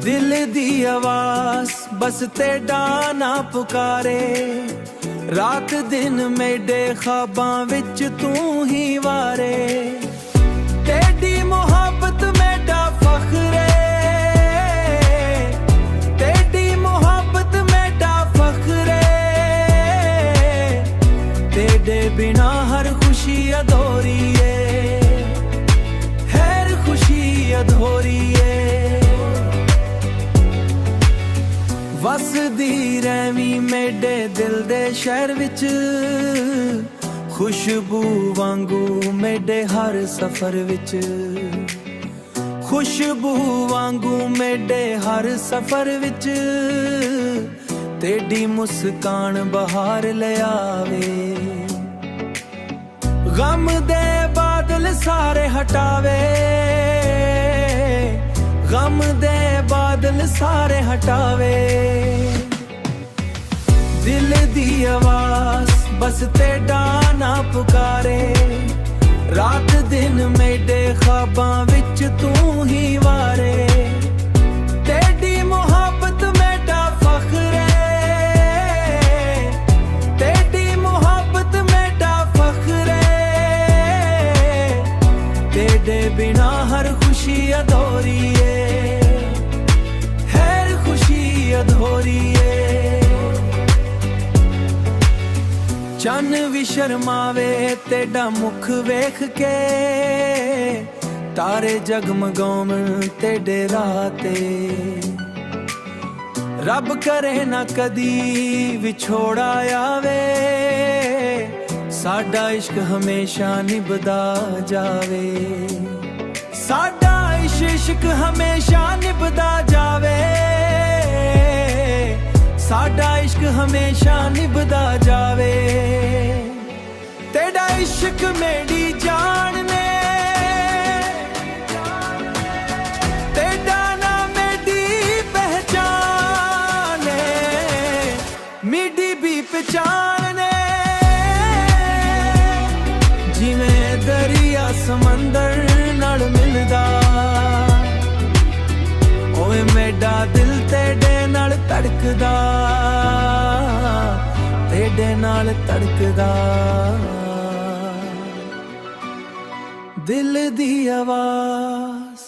दिल दी आवाज बस तेरा ना पुकारे, रात दिन मेरे ख्वाबां विच तू ही वारे। तेरी मोहब्बत मेरा फखरे, तेरी मोहब्बत मेरा फखरे। तेरे बिना हर खुशी अधूरी है, हर खुशी अधूरी है। वसदी रहवी मेरे दिल दे शहर विच, खुशबू वांगू मेरे हर सफर विच। खुशबू वांगू मेरे हर सफर विच, तेरी मुस्कान बहार ले आवे। गम दे बादल सारे हटावे, गम दे बादल सारे हटावे। दिल दी आवाज बस तेरा ना पुकारे, रात दिन मेरे ख्वाबां विच तू ही वारे। तेरी मोहब्बत मेरा फखरे, तेरी मोहब्बत मेरा फखरे। तेरे बिना हर खुशी अधूरी है, हर खुशी अधूरी है। चन भी शर्मावे तेरा मुख वेख के, तारे जगमगावन तेरे राते। रब करे ना कदी विछोड़ा आवे, साडा इश्क हमेशा निभदा जावे। साडा इश्क हमेशा निभदा जावे, साडा इश्क हमेशा निभदा जावे। तेरा इश्क मेरी जान ने, तेरा नाम मेरी पहचान है, मेरी भी पहचान ने। जिवें दरिया समंदर नाल मिलदा, ओए मेरा दिल तेरे नाल धड़कदा, तेरे नाल धड़कदा। दिल दी आवाज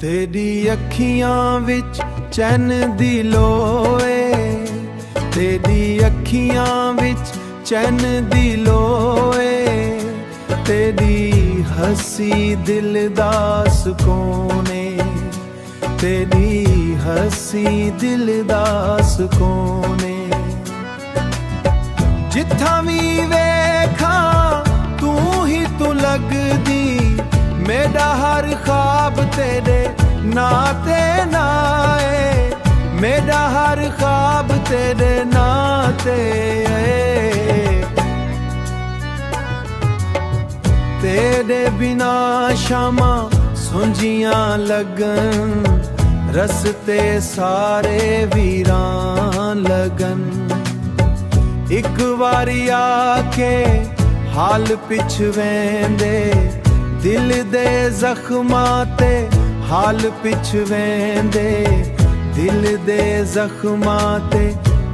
तेरी अखियां विच चैन दी लोए, तेरी अखियां विच चैन दी लोए। तेरी हसी दिल दा सुकून है, तेरी हसी दिल दा सुकून है। जित्था भी वेखा तू ही तू लगदी, मेरा हर ख्वाब तेरे नाते नाए। मेरा हर ख्वाब तेरे नाते तेरे बिना शामा सुंजियां लगन, रस्ते सारे वीरान लगन। एक बारी आके हाल पिछवेंदे, दिल दे जख्मां ते हाल पिछवेंदे। दिल दे जख्मां ते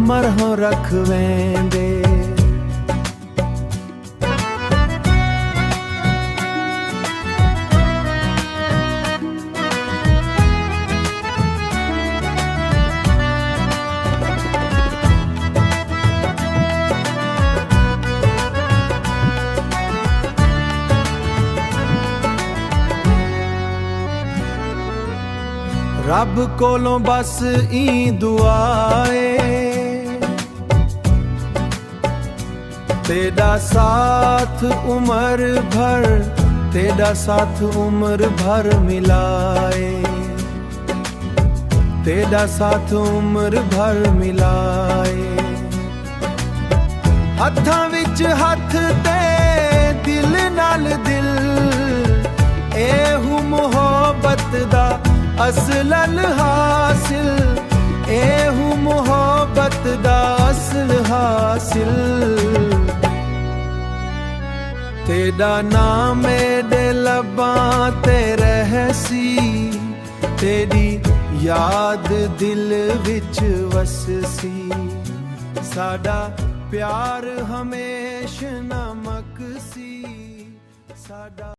मरहम रखवेंदे। रब कोलों बस ई दुआए, तेरा साथ उम्र भर, तेरा साथ उम्र भर मिलाए। तेरा साथ उम्र भर मिलाए। हत्थां विच हत्थ ते दिल नाल दिल, एहू मोहब्बत ਅਸਲਨ ਹਾਸਿਲ ਇਹੂ ਮੁਹੱਬਤ ਦਾ ਅਸਲ ਹਾਸਿਲ तेरा नाम मेरे लबां ते रहसी तेरी याद दिल विच वससी साडा प्यार हमेश नमक सी साडा